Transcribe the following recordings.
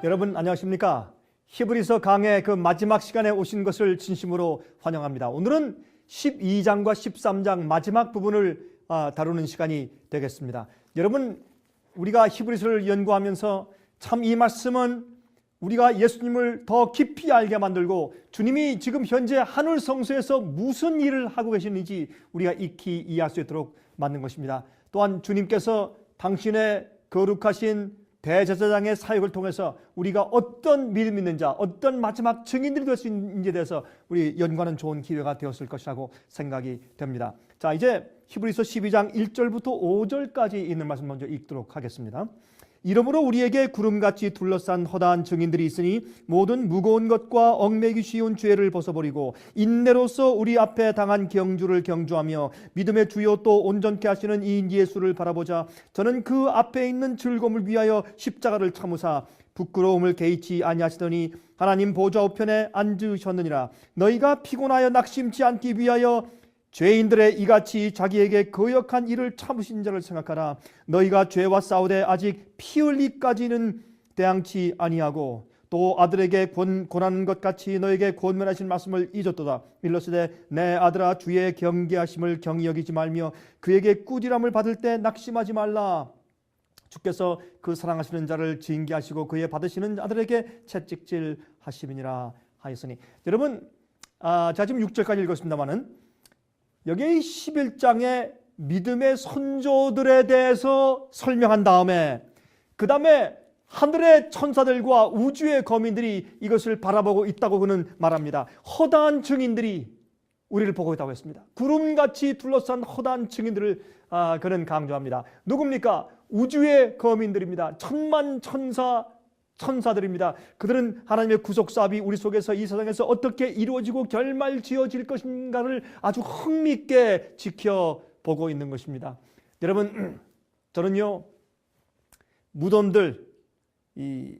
여러분 안녕하십니까? 히브리서 강의 그 마지막 시간에 오신 것을 진심으로 환영합니다. 오늘은 12장과 13장 마지막 부분을 다루는 시간이 되겠습니다. 여러분, 우리가 히브리서를 연구하면서 참 이 말씀은 우리가 예수님을 더 깊이 알게 만들고 주님이 지금 현재 하늘 성소에서 무슨 일을 하고 계시는지 우리가 익히 이해할 수 있도록 만든 것입니다. 또한 주님께서 당신의 거룩하신 대제사장의 사역을 통해서 우리가 어떤 믿음이 있는 자, 어떤 마지막 증인들이 될 수 있는지에 대해서 우리 연구하는 좋은 기회가 되었을 것이라고 생각이 됩니다. 자, 이제 히브리서 12장 1절부터 5절까지 있는 말씀 먼저 읽도록 하겠습니다. 이러므로 우리에게 구름같이 둘러싼 허다한 증인들이 있으니 모든 무거운 것과 얽매기 쉬운 죄를 벗어버리고 인내로서 우리 앞에 당한 경주를 경주하며 믿음의 주요 또 온전케 하시는 이인 예수를 바라보자. 저는 그 앞에 있는 즐거움을 위하여 십자가를 참으사 부끄러움을 개의치 아니하시더니 하나님 보좌 우편에 앉으셨느니라. 너희가 피곤하여 낙심치 않기 위하여 죄인들의 이같이 자기에게 거역한 일을 참으신 자를 생각하라. 너희가 죄와 싸우되 아직 피 흘리까지는 대항치 아니하고 또 아들에게 권하는 것 같이 너에게 권면하신 말씀을 잊었도다. 일러스되 내 아들아 주의 경계하심을 경히 여기지 말며 그에게 꾸지람을 받을 때 낙심하지 말라. 주께서 그 사랑하시는 자를 징계하시고 그의 받으시는 아들에게 채찍질 하시느니라 하였으니. 여러분, 제가 지금 6절까지 읽었습니다마는 여기 11장에 믿음의 선조들에 대해서 설명한 다음에 그 다음에 하늘의 천사들과 우주의 거민들이 이것을 바라보고 있다고 그는 말합니다. 허다한 증인들이 우리를 보고 있다고 했습니다. 구름같이 둘러싼 허다한 증인들을 그는 강조합니다. 누굽니까? 우주의 거민들입니다. 천만 천사들입니다. 그들은 하나님의 구속사업이 우리 속에서 이 세상에서 어떻게 이루어지고 결말지어질 것인가를 아주 흥미있게 지켜보고 있는 것입니다. 여러분, 저는요, 무덤들, 이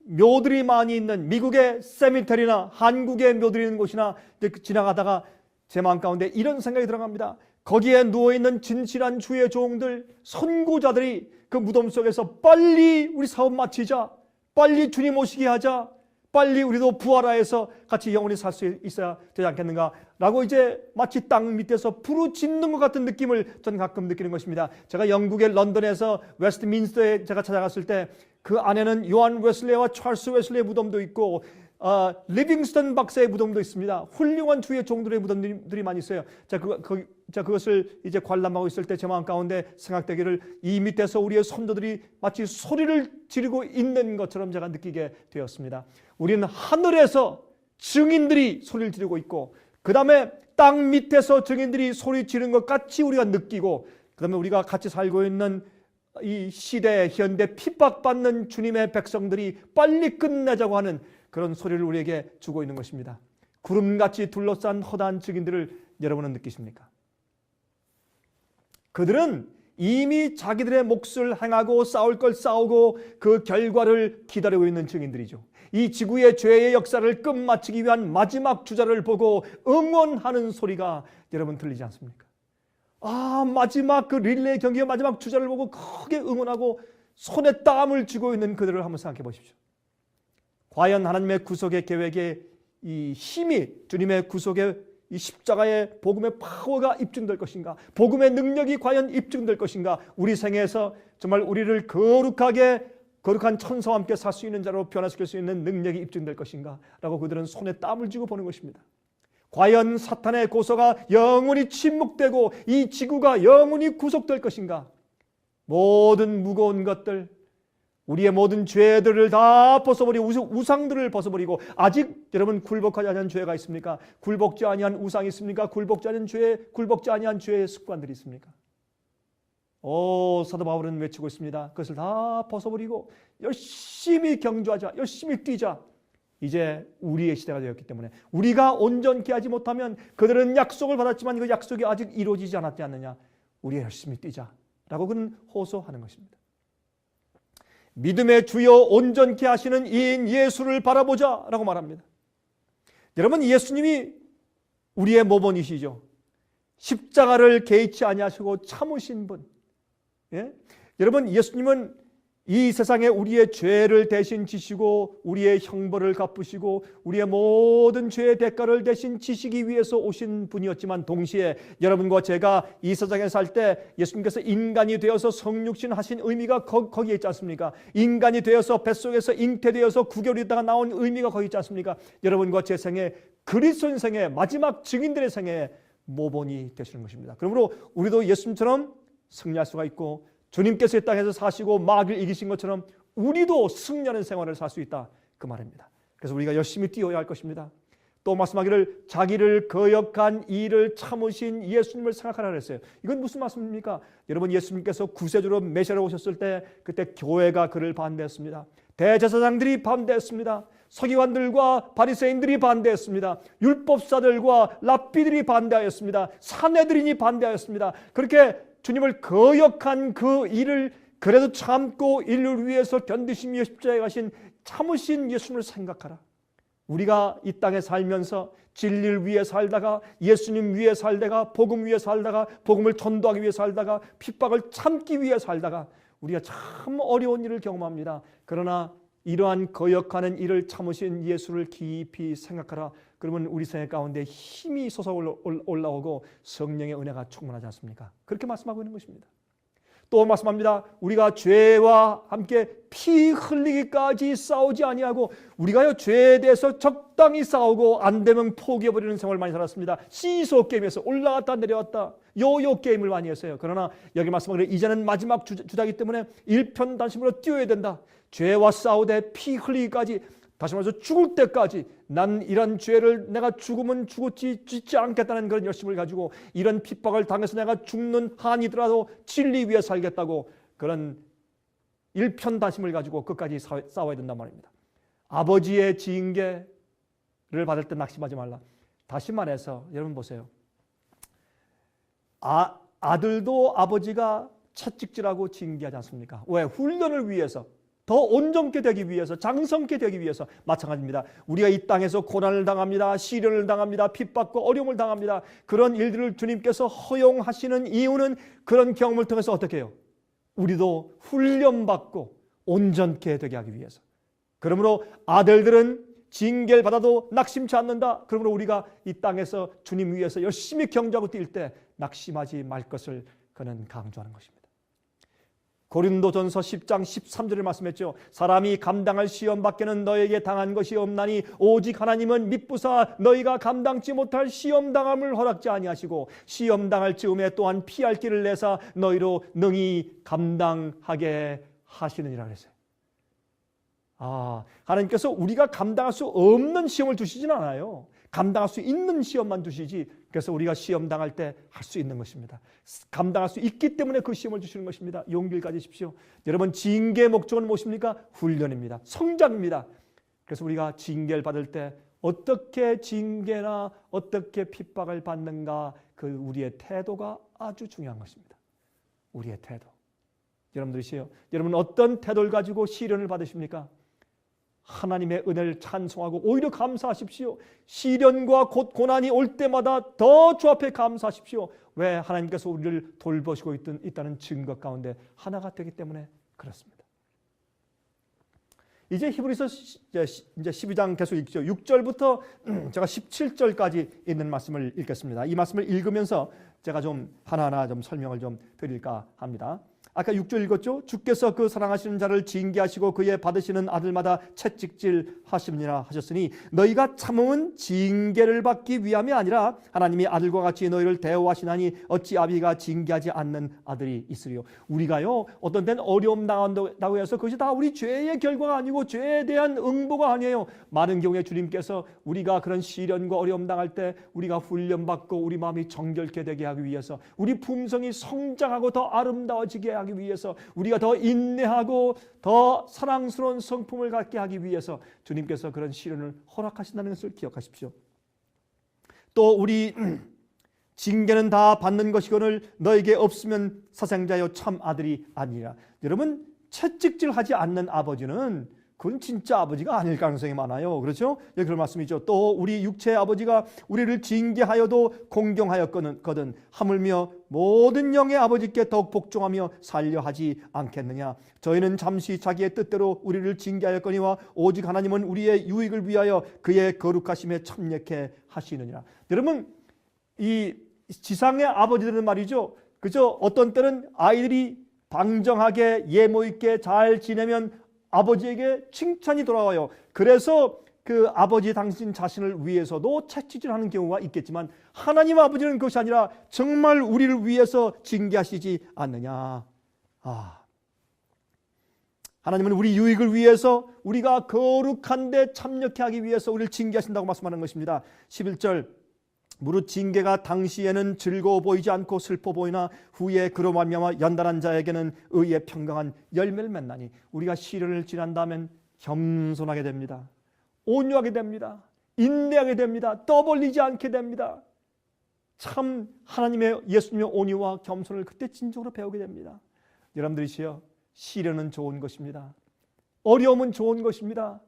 묘들이 많이 있는 미국의 세미테리나 한국의 묘들이 있는 곳이나 지나가다가 제 마음 가운데 이런 생각이 들어갑니다. 거기에 누워있는 진실한 주의 종들, 선구자들이 그 무덤 속에서 빨리 우리 사업 마치자, 빨리 주님 오시게 하자, 빨리 우리도 부활하여서 같이 영원히 살 수 있어야 되지 않겠는가 라고 이제 마치 땅 밑에서 부르짖는 것 같은 느낌을 저는 가끔 느끼는 것입니다. 제가 영국의 런던에서 웨스트민스터에 제가 찾아갔을 때 그 안에는 요한 웨슬레와 찰스 웨슬레의 무덤도 있고 리빙스턴 박사의 무덤도 있습니다. 훌륭한 주의 종들의 무덤들이 많이 있어요. 제가 그것을 이제 관람하고 있을 때 제 마음 가운데 생각되기를 이 밑에서 우리의 선조들이 마치 소리를 지르고 있는 것처럼 제가 느끼게 되었습니다. 우리는 하늘에서 증인들이 소리를 지르고 있고 그 다음에 땅 밑에서 증인들이 소리 지르는 것 같이 우리가 느끼고 그 다음에 우리가 같이 살고 있는 이 시대 현대 핍박받는 주님의 백성들이 빨리 끝내자고 하는 그런 소리를 우리에게 주고 있는 것입니다. 구름같이 둘러싼 허다한 증인들을 여러분은 느끼십니까? 그들은 이미 자기들의 몫을 행하고 싸울 걸 싸우고 그 결과를 기다리고 있는 증인들이죠. 이 지구의 죄의 역사를 끝마치기 위한 마지막 주자를 보고 응원하는 소리가 여러분 들리지 않습니까? 마지막 그 릴레이 경기의 마지막 주자를 보고 크게 응원하고 손에 땀을 쥐고 있는 그들을 한번 생각해 보십시오. 과연 하나님의 구속의 계획에 이 힘이 주님의 구속의 이 십자가의 복음의 파워가 입증될 것인가? 복음의 능력이 과연 입증될 것인가? 우리 생애에서 정말 우리를 거룩한 천사와 함께 살 수 있는 자로 변화시킬 수 있는 능력이 입증될 것인가? 라고 그들은 손에 땀을 쥐고 보는 것입니다. 과연 사탄의 고소가 영원히 침묵되고 이 지구가 영원히 구속될 것인가? 모든 무거운 것들, 우리의 모든 죄들을 다 벗어버리고 우상들을 벗어버리고 아직 여러분 굴복하지 아니한 죄가 있습니까? 굴복지 아니한 우상이 있습니까? 굴복지 아니한 죄의 습관들이 있습니까? 사도 바울은 외치고 있습니다. 그것을 다 벗어버리고 열심히 경주하자, 열심히 뛰자. 이제 우리의 시대가 되었기 때문에 우리가 온전케 하지 못하면 그들은 약속을 받았지만 그 약속이 아직 이루어지지 않았지 않느냐. 우리가 열심히 뛰자라고 그는 호소하는 것입니다. 믿음의 주여 온전케 하시는 이인 예수를 바라보자 라고 말합니다. 여러분, 예수님이 우리의 모본이시죠. 십자가를 개의치 아니하시고 참으신 분. 여러분, 예수님은 이 세상에 우리의 죄를 대신 지시고 우리의 형벌을 갚으시고 우리의 모든 죄의 대가를 대신 지시기 위해서 오신 분이었지만, 동시에 여러분과 제가 이 세상에 살 때 예수님께서 인간이 되어서 성육신 하신 의미가 거기에 있지 않습니까? 인간이 되어서 뱃속에서 잉태되어서 구겨리다가 나온 의미가 거기 있지 않습니까? 여러분과 제 생에, 그리스도인 생에, 마지막 증인들의 생에 모본이 되시는 것입니다. 그러므로 우리도 예수님처럼 승리할 수가 있고, 주님께서 이 땅에서 사시고 마귀를 이기신 것처럼 우리도 승리하는 생활을 살 수 있다, 그 말입니다. 그래서 우리가 열심히 뛰어야 할 것입니다. 또 말씀하기를 자기를 거역한 이를 참으신 예수님을 생각하라 그랬어요. 이건 무슨 말씀입니까? 여러분, 예수님께서 구세주로 메시아로 오셨을 때 그때 교회가 그를 반대했습니다. 대제사장들이 반대했습니다. 서기관들과 바리새인들이 반대했습니다. 율법사들과 랍비들이 반대하였습니다. 사내들인이 반대하였습니다. 그렇게 주님을 거역한 그 일을 그래도 참고 인류를 위해서 견디시며 십자가에 가신 참으신 예수님을 생각하라. 우리가 이 땅에 살면서 진리를 위해 살다가, 예수님 위해 살다가, 복음 위해 살다가, 복음을 전도하기 위해 살다가, 핍박을 참기 위해 살다가 우리가 참 어려운 일을 경험합니다. 그러나 이러한 거역하는 일을 참으신 예수를 깊이 생각하라. 그러면 우리 생애 가운데 힘이 솟아 올라오고 성령의 은혜가 충만하지 않습니까? 그렇게 말씀하고 있는 것입니다. 또 말씀합니다. 우리가 죄와 함께 피 흘리기까지 싸우지 아니하고, 우리가요 죄에 대해서 적당히 싸우고 안 되면 포기해버리는 생활을 많이 살았습니다. 시소 게임에서 올라갔다 내려왔다 요요 게임을 많이 했어요. 그러나 여기 말씀하기를 이제는 마지막 주자이기 때문에 일편단심으로 뛰어야 된다. 죄와 싸우되 피 흘리기까지, 다시 말해서 죽을 때까지 난 이런 죄를 내가 죽으면 짓지 않겠다는 그런 열심을 가지고, 이런 핍박을 당해서 내가 죽는 한이더라도 진리 위해 살겠다고 그런 일편단심을 가지고 끝까지 싸워야 된단 말입니다. 아버지의 징계를 받을 때 낙심하지 말라. 다시 말해서 여러분 보세요. 아들도 아버지가 채찍질하고 징계하지 않습니까? 왜? 훈련을 위해서, 더 온전케 되기 위해서, 장성케 되기 위해서. 마찬가지입니다. 우리가 이 땅에서 고난을 당합니다. 시련을 당합니다. 핍박과 어려움을 당합니다. 그런 일들을 주님께서 허용하시는 이유는 그런 경험을 통해서 어떻게 해요? 우리도 훈련받고 온전케 되게 하기 위해서. 그러므로 아들들은 징계를 받아도 낙심치 않는다. 그러므로 우리가 이 땅에서 주님 위해서 열심히 경주하고 뛸 때 낙심하지 말 것을 그는 강조하는 것입니다. 고린도전서 10장 13절을 말씀했죠. 사람이 감당할 시험 밖에는 너에게 당한 것이 없나니 오직 하나님은 미쁘사 너희가 감당치 못할 시험 당함을 허락지 아니하시고 시험 당할 즈음에 또한 피할 길을 내사 너희로 능히 감당하게 하시느니라 그랬어요. 하나님께서 우리가 감당할 수 없는 시험을 두시진 않아요. 감당할 수 있는 시험만 두시지. 그래서 우리가 시험 당할 때 할 수 있는 것입니다. 감당할 수 있기 때문에 그 시험을 주시는 것입니다. 용기를 가지십시오. 여러분, 징계의 목적은 무엇입니까? 훈련입니다. 성장입니다. 그래서 우리가 징계를 받을 때 어떻게 징계나 어떻게 핍박을 받는가, 그 우리의 태도가 아주 중요한 것입니다. 우리의 태도. 여러분들이시요. 여러분 어떤 태도를 가지고 시련을 받으십니까? 하나님의 은혜를 찬송하고 오히려 감사하십시오. 시련과 고난이 올 때마다 더 주 앞에 감사하십시오. 왜? 하나님께서 우리를 돌보시고 있다는 증거 가운데 하나가 되기 때문에 그렇습니다. 이제 히브리서 이제 12장 계속 읽죠. 6절부터 제가 17절까지 있는 말씀을 읽겠습니다. 이 말씀을 읽으면서 제가 좀 하나하나 좀 설명을 좀 드릴까 합니다. 아까 6절 읽었죠? 주께서 그 사랑하시는 자를 징계하시고 그의 받으시는 아들마다 채찍질 하시느니라 하셨으니 너희가 참음은 징계를 받기 위함이 아니라 하나님이 아들과 같이 너희를 대우하시나니 어찌 아비가 징계하지 않는 아들이 있으리요. 우리가요 어떤 때는 어려움 당한다고 해서 그것이 다 우리 죄의 결과가 아니고 죄에 대한 응보가 아니에요. 많은 경우에 주님께서 우리가 그런 시련과 어려움 당할 때 우리가 훈련받고 우리 마음이 정결케 되게 하기 위해서, 우리 품성이 성장하고 더 아름다워지게 하기 위해서, 우리가 더 인내하고 더 사랑스러운 성품을 갖게 하기 위해서 주님께서 그런 시련을 허락하신다는 것을 기억하십시오. 또 우리 징계는 다 받는 것이거늘 너에게 없으면 사생자여 참 아들이 아니라. 여러분, 채찍질하지 않는 아버지는 그건 진짜 아버지가 아닐 가능성이 많아요. 그렇죠? 예, 그런 말씀이죠. 또 우리 육체의 아버지가 우리를 징계하여도 공경하였거든 하물며 모든 영의 아버지께 더욱 복종하며 살려 하지 않겠느냐. 저희는 잠시 자기의 뜻대로 우리를 징계하였거니와 오직 하나님은 우리의 유익을 위하여 그의 거룩하심에 참여케 하시느니라. 여러분, 이 지상의 아버지들은 말이죠, 그죠? 어떤 때는 아이들이 방정하게 예모 있게 잘 지내면 아버지에게 칭찬이 돌아와요. 그래서 그 아버지 당신 자신을 위해서도 채찍질하는 경우가 있겠지만 하나님 아버지는 그것이 아니라 정말 우리를 위해서 징계하시지 않느냐. 하나님은 우리 유익을 위해서, 우리가 거룩한 데 참여케 하기 위해서 우리를 징계하신다고 말씀하는 것입니다. 11절, 무릇 징계가 당시에는 즐거워 보이지 않고 슬퍼 보이나 후에 그로 말미암아 연단한 자에게는 의의 평강한 열매를 맺나니. 우리가 시련을 지난다면 겸손하게 됩니다. 온유하게 됩니다. 인내하게 됩니다. 떠벌리지 않게 됩니다. 참 하나님의, 예수님의 온유와 겸손을 그때 진정으로 배우게 됩니다. 여러분들이시여, 시련은 좋은 것입니다. 어려움은 좋은 것입니다.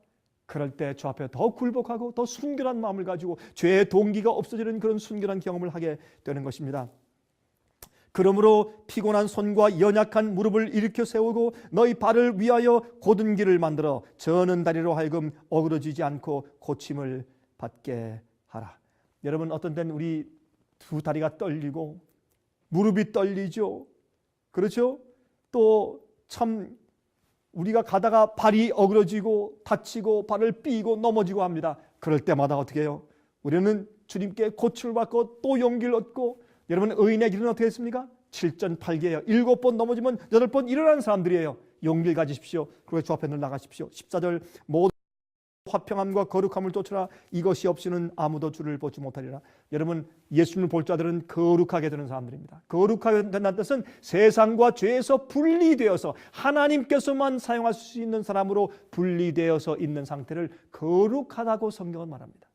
그럴 때 주 앞에 더 굴복하고 더 순결한 마음을 가지고 죄의 동기가 없어지는 그런 순결한 경험을 하게 되는 것입니다. 그러므로 피곤한 손과 연약한 무릎을 일으켜 세우고 너희 발을 위하여 곧은 길을 만들어 저는 다리로 하여금 어그러지지 않고 고침을 받게 하라. 여러분, 어떤 때는 우리 두 다리가 떨리고 무릎이 떨리죠. 그렇죠? 또 참 우리가 가다가 발이 어그러지고 다치고 발을 삐고 넘어지고 합니다. 그럴 때마다 어떻게 해요? 우리는 주님께 고침을 받고 또 용기를 얻고, 여러분 의인의 길은 어떻게 했습니까? 7전 8개예요. 7번 넘어지면 8번 일어나는 사람들이에요. 용기를 가지십시오. 그리고 주 앞에 늘 나가십시오. 14절, 모든 화평함과 거룩함을 쫓으라. 이것이 없이는 아무도 주를 보지 못하리라. 여러분, 예수님을 볼 자들은 거룩하게 되는 사람들입니다. 거룩하게 된다는 뜻은 세상과 죄에서 분리되어서 하나님께서만 사용할 수 있는 사람으로 분리되어서 있는 상태를 거룩하다고 성경은 말합니다.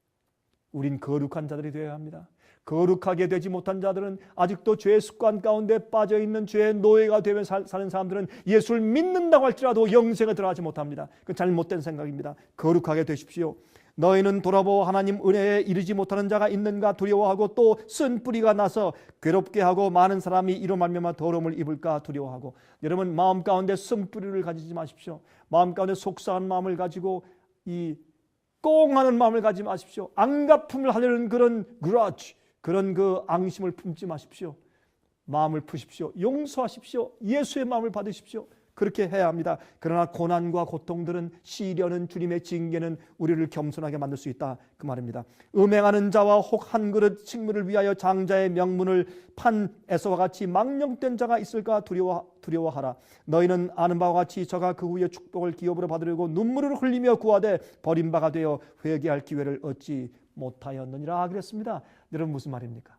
우린 거룩한 자들이 되어야 합니다. 거룩하게 되지 못한 자들은, 아직도 죄의 습관 가운데 빠져있는 죄의 노예가 되며 사는 사람들은 예수를 믿는다고 할지라도 영생에 들어가지 못합니다. 그건 잘못된 생각입니다. 거룩하게 되십시오. 너희는 돌아보아 하나님 은혜에 이르지 못하는 자가 있는가 두려워하고 또 쓴 뿌리가 나서 괴롭게 하고 많은 사람이 이로 말미암아 더러움을 입을까 두려워하고. 여러분, 마음 가운데 쓴 뿌리를 가지지 마십시오. 마음 가운데 속상한 마음을 가지고 이 꽁하는 마음을 가지지 마십시오. 안갚음을 하려는 그런 grudge, 그런 그 앙심을 품지 마십시오. 마음을 푸십시오. 용서하십시오. 예수의 마음을 받으십시오. 그렇게 해야 합니다. 그러나 고난과 고통들은, 시련은, 주님의 징계는 우리를 겸손하게 만들 수 있다, 그 말입니다. 음행하는 자와 혹 한 그릇 식물을 위하여 장자의 명분을 판 에서와 같이 망령된 자가 있을까 두려워하라. 너희는 아는 바와 같이 저가 그 후에 축복을 기업으로 받으려고 눈물을 흘리며 구하되 버린 바가 되어 회개할 기회를 얻지 못하였느니라 그랬습니다. 여러분, 무슨 말입니까?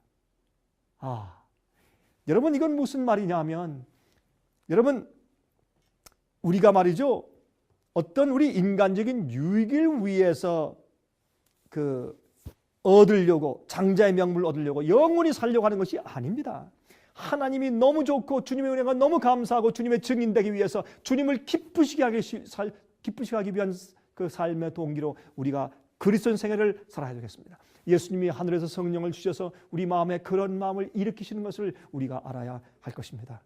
여러분, 이건 무슨 말이냐 하면, 여러분, 우리가 말이죠, 어떤 우리 인간적인 유익을 위해서 얻으려고, 장자의 명분을 얻으려고 영원히 살려고 하는 것이 아닙니다. 하나님이 너무 좋고 주님의 은혜가 너무 감사하고 주님의 증인되기 위해서 주님을 기쁘시게 하기 위한 그 삶의 동기로 우리가 그리스도인 생애를 살아야 되겠습니다. 예수님이 하늘에서 성령을 주셔서 우리 마음에 그런 마음을 일으키시는 것을 우리가 알아야 할 것입니다.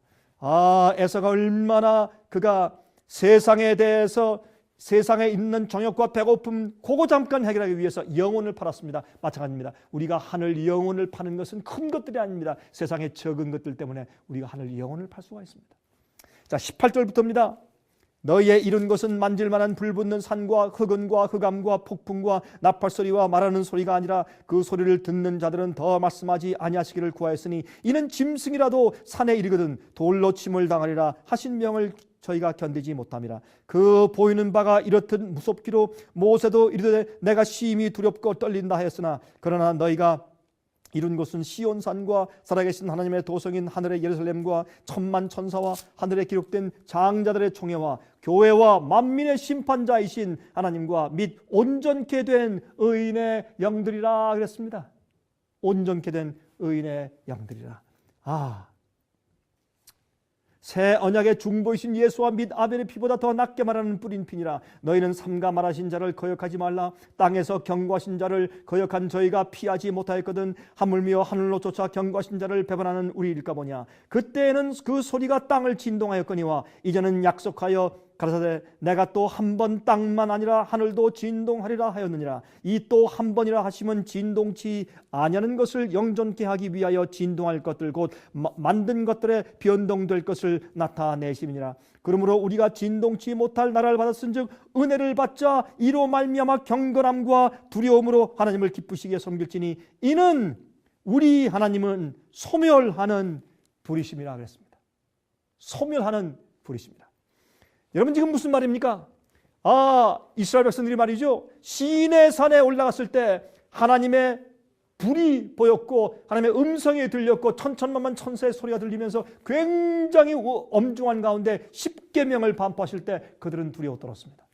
에서가 얼마나 그가 세상에 대해서, 세상에 있는 정욕과 배고픔, 그거 잠깐 해결하기 위해서 영혼을 팔았습니다. 마찬가지입니다. 우리가 하늘 영혼을 파는 것은 큰 것들이 아닙니다. 세상의 적은 것들 때문에 우리가 하늘 영혼을 팔 수가 있습니다. 자, 18절부터입니다. 너희의 이룬 것은 만질만한 불붙는 산과 흑은과 흑암과 폭풍과 나팔소리와 말하는 소리가 아니라 그 소리를 듣는 자들은 더 말씀하지 아니하시기를 구하였으니 이는 짐승이라도 산에 이르거든 돌로 침을 당하리라 하신 명을 저희가 견디지 못함이라. 그 보이는 바가 이렇듯 무섭기로 모세도 이르되 내가 심히 두렵고 떨린다 하였으나 그러나 너희가 이룬 곳은 시온산과 살아계신 하나님의 도성인 하늘의 예루살렘과 천만 천사와 하늘에 기록된 장자들의 총회와 교회와 만민의 심판자이신 하나님과 및 온전케 된 의인의 영들이라 그랬습니다. 온전케 된 의인의 영들이라. 새 언약의 중보이신 예수와 및 아벨의 피보다 더 낫게 말하는 뿌린 피니라. 너희는 삼가 말하신 자를 거역하지 말라. 땅에서 경고하신 자를 거역한 저희가 피하지 못하였거든. 하물며 하늘로 쫓아 경고하신 자를 배반하는 우리일까 보냐. 그때에는 그 소리가 땅을 진동하였거니와 이제는 약속하여 가라사대 내가 또 한 번 땅만 아니라 하늘도 진동하리라 하였느니라. 이 또 한 번이라 하시면 진동치 아니하는 것을 영존케 하기 위하여 진동할 것들 곧 만든 것들의 변동될 것을 나타내심이니라. 그러므로 우리가 진동치 못할 나라를 받았은즉 은혜를 받자 이로 말미암아 경건함과 두려움으로 하나님을 기쁘시게 섬길지니 이는 우리 하나님은 소멸하는 불이심이라 그랬습니다. 소멸하는 불이십니다. 여러분 지금 무슨 말입니까? 이스라엘 백성들이 말이죠, 시내 산에 올라갔을 때 하나님의 불이 보였고 하나님의 음성이 들렸고 천천만만 천사의 소리가 들리면서 굉장히 엄중한 가운데 십계명을 반포하실 때 그들은 두려워 떨었습니다.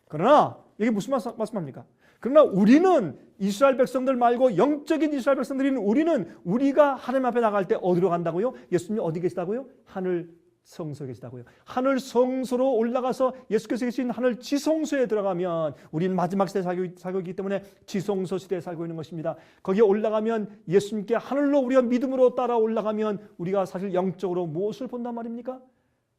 그러나 이게 무슨 말씀합니까? 그러나 우리는 이스라엘 백성들 말고 영적인 이스라엘 백성들인 우리가 하나님 앞에 나갈 때 어디로 간다고요? 예수님이 어디 계시다고요? 하늘 성소에 계시다고요. 하늘 성소로 올라가서 예수께서 계신 하늘 지성소에 들어가면 우리는 마지막 시대에 살고 있기 때문에 지성소 시대에 살고 있는 것입니다. 거기에 올라가면 예수님께 하늘로 우리가 믿음으로 따라 올라가면 우리가 사실 영적으로 무엇을 본단 말입니까?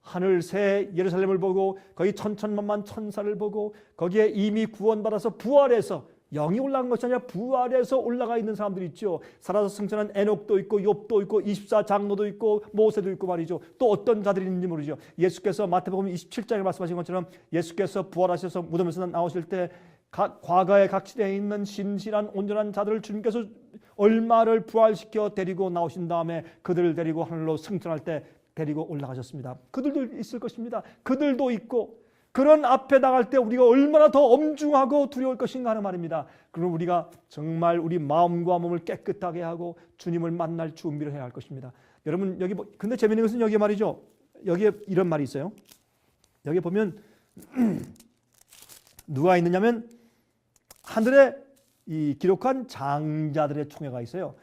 하늘 새 예루살렘을 보고 거기 천천만만 천사를 보고 거기에 이미 구원받아서 부활해서 영이 올라간 것이 아니라 부활해서 올라가 있는 사람들이 있죠. 살아서 승천한 에녹도 있고 욥도 있고 24장로도 있고 모세도 있고 말이죠. 또 어떤 자들이 있는지 모르죠. 예수께서 마태복음 27장에 말씀하신 것처럼 예수께서 부활하셔서 무덤에서 나오실 때 과거에 각시대에 있는 신실한 온전한 자들을 주님께서 얼마를 부활시켜 데리고 나오신 다음에 그들을 데리고 하늘로 승천할 때 데리고 올라가셨습니다. 그들도 있을 것입니다. 그들도 있고 그런 앞에 나갈 때 우리가 얼마나 더 엄중하고 두려울 것인가 하는 말입니다. 그럼 우리가 정말 우리 마음과 몸을 깨끗하게 하고 주님을 만날 준비를 해야 할 것입니다. 여러분 여기 근데 재미있는 것은 여기 말이죠. 여기에 이런 말이 있어요. 여기 보면 누가 있느냐면 하늘에 이 기록한 장자들의 총회가 있어요.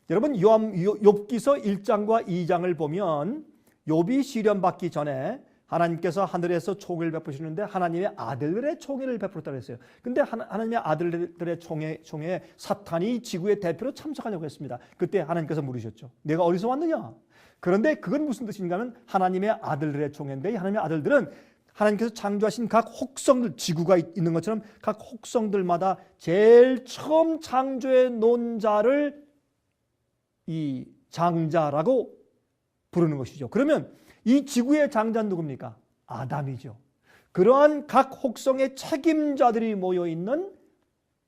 여러분 욥기서 1장과 2장을 보면 욥이 시련받기 전에 하나님께서 하늘에서 총회를 베푸시는데 하나님의 아들들의 총회를 베풀었다고 했어요. 근데 하나님의 아들들의 총회에 사탄이 지구의 대표로 참석하려고 했습니다. 그때 하나님께서 물으셨죠. 내가 어디서 왔느냐? 그런데 그건 무슨 뜻인가 하면 하나님의 아들들의 총회인데 하나님의 아들들은 하나님께서 창조하신 각 혹성들, 지구가 있는 것처럼 각 혹성들마다 제일 처음 창조해 놓은 자를 이 장자라고 부르는 것이죠. 그러면 이 지구의 장자는 누굽니까? 아담이죠. 그러한 각 혹성의 책임자들이 모여있는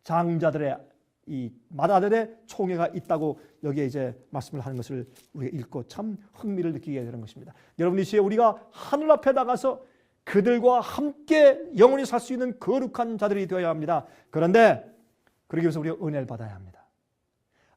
장자들의 이 맏아들의 총회가 있다고 여기에 이제 말씀을 하는 것을 우리가 읽고 참 흥미를 느끼게 되는 것입니다. 여러분 이 시에 우리가 하늘 앞에 나가서 그들과 함께 영원히 살 수 있는 거룩한 자들이 되어야 합니다. 그런데 그러기 위해서 우리가 은혜를 받아야 합니다.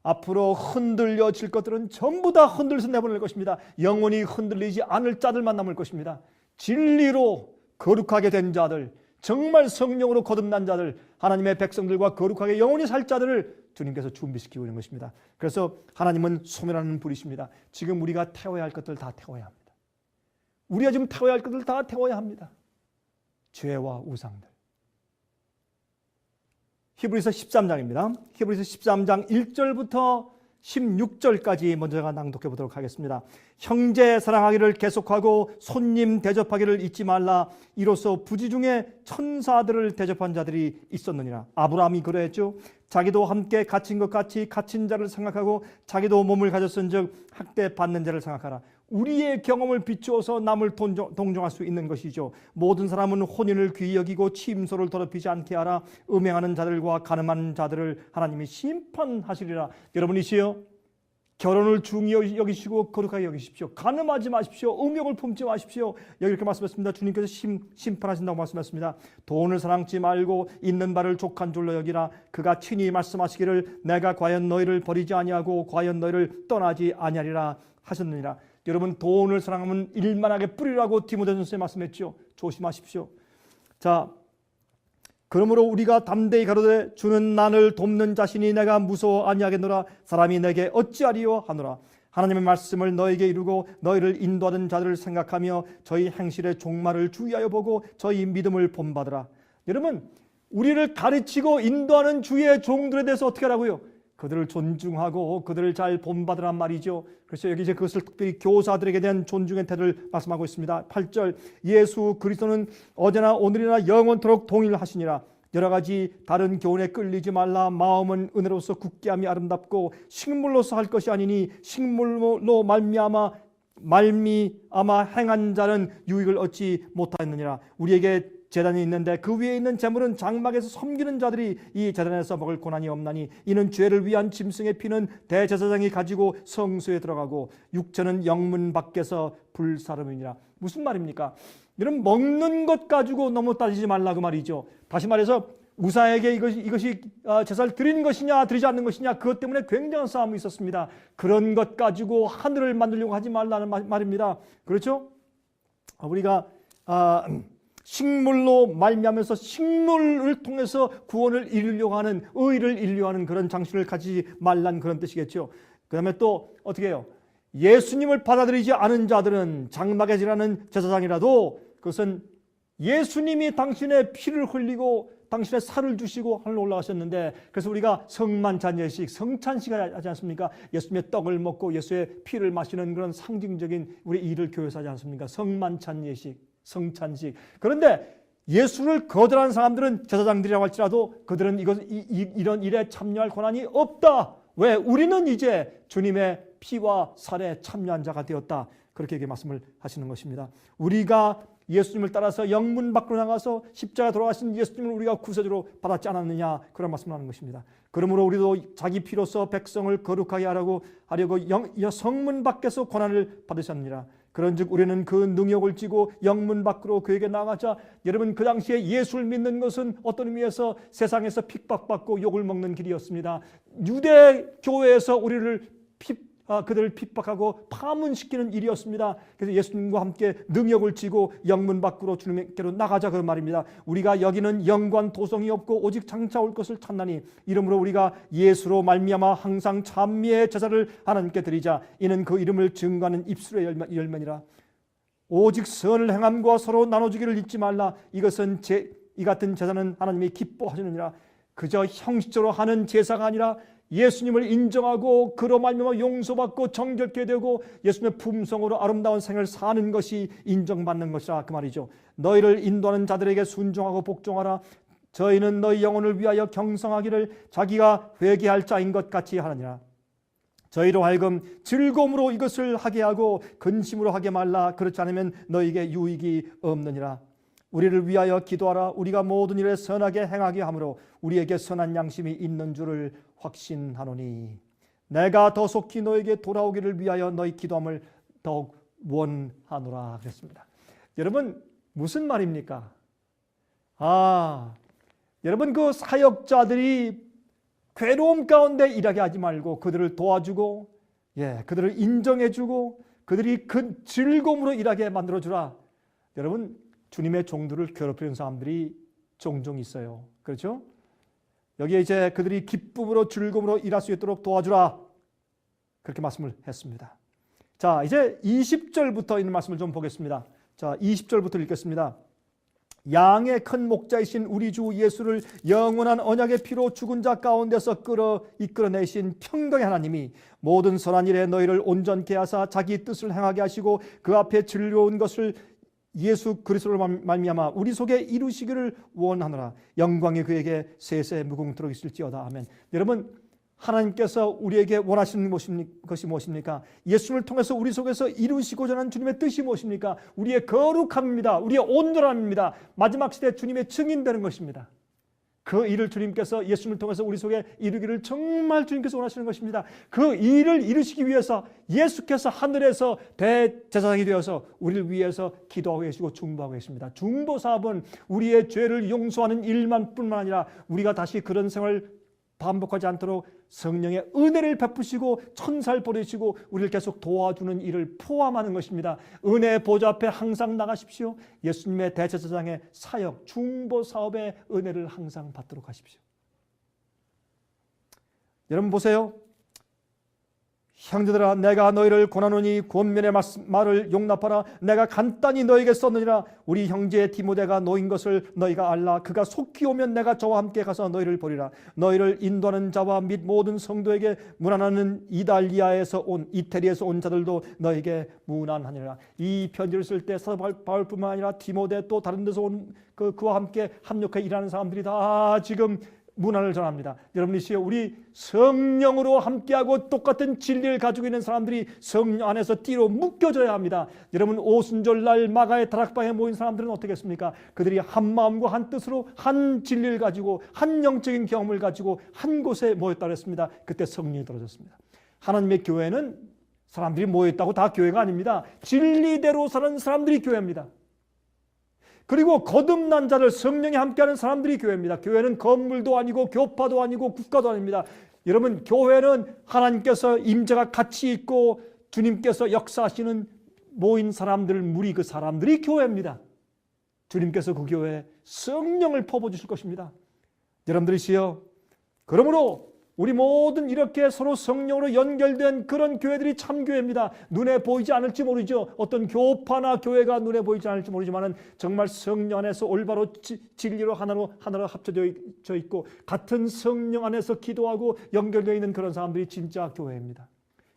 앞으로 흔들려질 것들은 전부 다 흔들려서 내보낼 것입니다. 영원히 흔들리지 않을 자들만 남을 것입니다. 진리로 거룩하게 된 자들, 정말 성령으로 거듭난 자들, 하나님의 백성들과 거룩하게 영원히 살 자들을 주님께서 준비시키고 있는 것입니다. 그래서 하나님은 소멸하는 불이십니다. 지금 우리가 태워야 할 것들 다 태워야 합니다. 우리가 지금 태워야 할 것들 다 태워야 합니다. 죄와 우상들. 히브리서 13장입니다. 히브리서 13장 1절부터 16절까지 먼저 제가 낭독해 보도록 하겠습니다. 형제 사랑하기를 계속하고 손님 대접하기를 잊지 말라. 이로써 부지 중에 천사들을 대접한 자들이 있었느니라. 아브라함이 그러했죠. 자기도 함께 갇힌 것 같이 갇힌 자를 생각하고 자기도 몸을 가졌은즉 학대받는 자를 생각하라. 우리의 경험을 비추어서 남을 동정할 수 있는 것이죠. 모든 사람은 혼인을 귀히 여기고 침소를 더럽히지 않게 하라. 음행하는 자들과 가늠하는 자들을 하나님이 심판하시리라. 여러분이시여 결혼을 중히 여기시고 거룩하게 여기십시오. 가늠하지 마십시오. 음욕을 품지 마십시오. 여기 이렇게 말씀했습니다. 주님께서 심판하신다고 말씀했습니다. 돈을 사랑치 말고 있는 바를 족한 줄로 여기라. 그가 친히 말씀하시기를 내가 과연 너희를 버리지 아니하고 과연 너희를 떠나지 아니하리라 하셨느니라. 여러분 돈을 사랑하면 일만하게 뿌리라고 디모데전서에 말씀했죠. 조심하십시오. 자, 그러므로 우리가 담대히 가로되 주는 나를 돕는 자신이 내가 무서워 아니하겠노라. 사람이 내게 어찌하리요 하노라. 하나님의 말씀을 너에게 이루고 너희를 인도하는 자들을 생각하며 저희 행실의 종말을 주의하여 보고 저희 믿음을 본받으라. 여러분, 우리를 가르치고 인도하는 주의 종들에 대해서 어떻게 하라고요? 그들을 존중하고 그들을 잘 본받으란 말이죠. 그래서 여기 이제 그것을 특별히 교사들에게 대한 존중의 태도를 말씀하고 있습니다. 8절, 예수 그리스도는 어제나 오늘이나 영원토록 동일하시니라. 여러 가지 다른 교훈에 끌리지 말라. 마음은 은혜로서 굳게 함이 아름답고 식물로서 할 것이 아니니 식물로 말미암아 행한 자는 유익을 얻지 못하였느니라. 우리에게 제단이 있는데 그 위에 있는 제물은 장막에서 섬기는 자들이 이 제단에서 먹을 고난이 없나니 이는 죄를 위한 짐승의 피는 대제사장이 가지고 성소에 들어가고 육체는 영문 밖에서 불사름이니라. 무슨 말입니까? 여러분, 먹는 것 가지고 너무 따지지 말라 그 말이죠. 다시 말해서 우사에게 이것이 제사를 드리는 것이냐 드리지 않는 것이냐, 그것 때문에 굉장한 싸움이 있었습니다. 그런 것 가지고 하늘을 만들려고 하지 말라는 말입니다. 그렇죠? 우리가 식물로 말미암아서 식물을 통해서 구원을 이루려고 하는, 의를 이루려고 하는 그런 장신을 가지지 말란 그런 뜻이겠죠. 그 다음에 또 어떻게 해요? 예수님을 받아들이지 않은 자들은 장막에 지나는 제사장이라도 그것은 예수님이 당신의 피를 흘리고 당신의 살을 주시고 하늘로 올라가셨는데, 그래서 우리가 성만찬 예식, 성찬식을 하지 않습니까? 예수님의 떡을 먹고 예수의 피를 마시는 그런 상징적인 우리 일을 교회에서 하지 않습니까? 성만찬 예식, 성찬식. 그런데 예수를 거절하는 사람들은 제사장들이라고 할지라도 그들은 이런 일에 참여할 권한이 없다. 왜? 우리는 이제 주님의 피와 살에 참여한 자가 되었다. 그렇게 말씀을 하시는 것입니다. 우리가 예수님을 따라서 영문 밖으로 나가서 십자가 돌아가신 예수님을 우리가 구세주로 받았지 않았느냐, 그런 말씀을 하는 것입니다. 그러므로 우리도 자기 피로서 백성을 거룩하게 하려고 성문 밖에서 권한을 받으셨느니라. 그런즉 우리는 그 능력을 쥐고 영문 밖으로 그에게 나가자. 여러분, 그 당시에 예수를 믿는 것은 어떤 의미에서 세상에서 핍박받고 욕을 먹는 길이었습니다. 유대 교회에서 그들을 핍박하고 파문시키는 일이었습니다. 그래서 예수님과 함께 능력을 쥐고 영문 밖으로 주님께로 나가자, 그런 말입니다. 우리가 여기는 영관 도성이 없고 오직 장차 올 것을 찾나니 이러므로 우리가 예수로 말미암아 항상 찬미의 제사를 하나님께 드리자. 이는 그 이름을 증거하는 입술의 열매니라. 오직 선을 행함과 서로 나눠주기를 잊지 말라. 이것은 이 같은 제사는 하나님이 기뻐하시느니라. 그저 형식적으로 하는 제사가 아니라 예수님을 인정하고 그로 말미암아 용서받고 정결케 되고 예수님의 품성으로 아름다운 생을 사는 것이 인정받는 것이라, 그 말이죠. 너희를 인도하는 자들에게 순종하고 복종하라. 저희는 너희 영혼을 위하여 경성하기를 자기가 회개할 자인 것 같이 하느니라. 저희로 하여금 즐거움으로 이것을 하게 하고 근심으로 하게 말라. 그렇지 않으면 너희에게 유익이 없느니라. 우리를 위하여 기도하라. 우리가 모든 일에 선하게 행하게 하므로 우리에게 선한 양심이 있는 줄을 확신하노니 내가 더 속히 너에게 돌아오기를 위하여 너희 기도함을 더욱 원하노라 그랬습니다. 여러분, 무슨 말입니까? 여러분, 그 사역자들이 괴로움 가운데 일하게 하지 말고 그들을 도와주고 그들을 인정해주고 그들이 그 즐거움으로 일하게 만들어주라. 여러분, 주님의 종들을 괴롭히는 사람들이 종종 있어요. 그렇죠? 여기에 이제 그들이 기쁨으로 즐거움으로 일할 수 있도록 도와주라, 그렇게 말씀을 했습니다. 자, 이제 20절부터 있는 말씀을 좀 보겠습니다. 자, 20절부터 읽겠습니다. 양의 큰 목자이신 우리 주 예수를 영원한 언약의 피로 죽은 자 가운데서 이끌어내신 평강의 하나님이 모든 선한 일에 너희를 온전케 하사 자기 뜻을 행하게 하시고 그 앞에 즐거운 것을 예수 그리스도로 말미암아 우리 속에 이루시기를 원하노라. 영광이 그에게 세세 무궁토록 있을지어다. 아멘. 여러분, 하나님께서 우리에게 원하시는 것이 무엇입니까? 예수님을 통해서 우리 속에서 이루시고자 하는 주님의 뜻이 무엇입니까? 우리의 거룩함입니다. 우리의 온전함입니다. 마지막 시대 주님의 증인되는 것입니다. 그 일을 주님께서 예수님을 통해서 우리 속에 이루기를 정말 주님께서 원하시는 것입니다. 그 일을 이루시기 위해서 예수께서 하늘에서 대제사장이 되어서 우리를 위해서 기도하고 계시고 중보하고 계십니다. 중보사업은 우리의 죄를 용서하는 일만 뿐만 아니라 우리가 다시 그런 생활을 반복하지 않도록 성령의 은혜를 베푸시고 천사를 보내시고 우리를 계속 도와주는 일을 포함하는 것입니다. 은혜의 보좌 앞에 항상 나가십시오. 예수님의 대제사장의 사역, 중보 사업의 은혜를 항상 받도록 하십시오. 여러분 보세요. 형제들아 내가 너희를 권하노니 권면의 말을 용납하라. 내가 간단히 너에게 썼느니라. 우리 형제 디모데가 너인 것을 너희가 알라. 그가 속히 오면 내가 저와 함께 가서 너희를 보리라. 너희를 인도하는 자와 및 모든 성도에게 문안하는 이탈리아에서 온 자들도 너에게 문안하니라. 이 편지를 쓸 때 사도 바울뿐만 아니라 디모데 또 다른 데서 온 그와 함께 합력해 일하는 사람들이 다 지금 문안을 전합니다. 여러분이 우리 성령으로 함께하고 똑같은 진리를 가지고 있는 사람들이 성령 안에서 띠로 묶여져야 합니다. 여러분 오순절날 마가의 다락방에 모인 사람들은 어떻겠습니까? 그들이 한 마음과 한 뜻으로 한 진리를 가지고 한 영적인 경험을 가지고 한 곳에 모였다 그랬습니다. 그때 성령이 떨어졌습니다. 하나님의 교회는 사람들이 모였다고 다 교회가 아닙니다. 진리대로 사는 사람들이 교회입니다. 그리고 거듭난 자를 성령이 함께하는 사람들이 교회입니다. 교회는 건물도 아니고 교파도 아니고 국가도 아닙니다. 여러분 교회는 하나님께서 임재가 같이 있고 주님께서 역사하시는 모인 사람들 무리 그 사람들이 교회입니다. 주님께서 그 교회에 성령을 퍼부으실 것입니다. 여러분들이시여 그러므로 우리 모든 이렇게 서로 성령으로 연결된 그런 교회들이 참 교회입니다. 눈에 보이지 않을지 모르죠. 어떤 교파나 교회가 눈에 보이지 않을지 모르지만 정말 성령 안에서 올바로 진리로 하나로 합쳐져 있고 같은 성령 안에서 기도하고 연결되어 있는 그런 사람들이 진짜 교회입니다.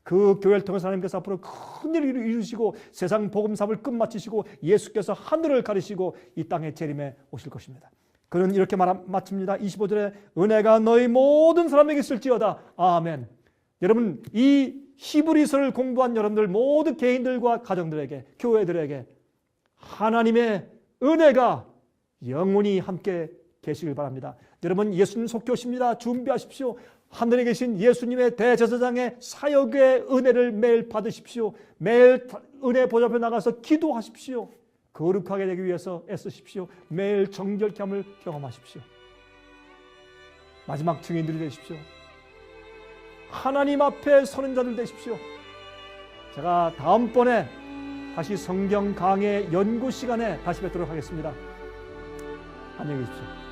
그 교회를 통해서 하나님께서 앞으로 큰 일을 이루시고 세상 복음사업을 끝마치시고 예수께서 하늘을 가리시고 이 땅에 재림해 오실 것입니다. 그는 이렇게 마칩니다. 25절에 은혜가 너희 모든 사람에게 있을지어다. 아멘. 여러분 이 히브리서를 공부한 여러분들 모두 개인들과 가정들에게 교회들에게 하나님의 은혜가 영원히 함께 계시길 바랍니다. 여러분 예수님 속히 오십니다. 준비하십시오. 하늘에 계신 예수님의 대제사장의 사역의 은혜를 매일 받으십시오. 매일 은혜 보좌 앞에 나가서 기도하십시오. 거룩하게 되기 위해서 애쓰십시오. 매일 정결함을 경험하십시오. 마지막 증인들이 되십시오. 하나님 앞에 서는 자들 되십시오. 제가 다음번에 다시 성경 강해 연구 시간에 다시 뵙도록 하겠습니다. 안녕히 계십시오.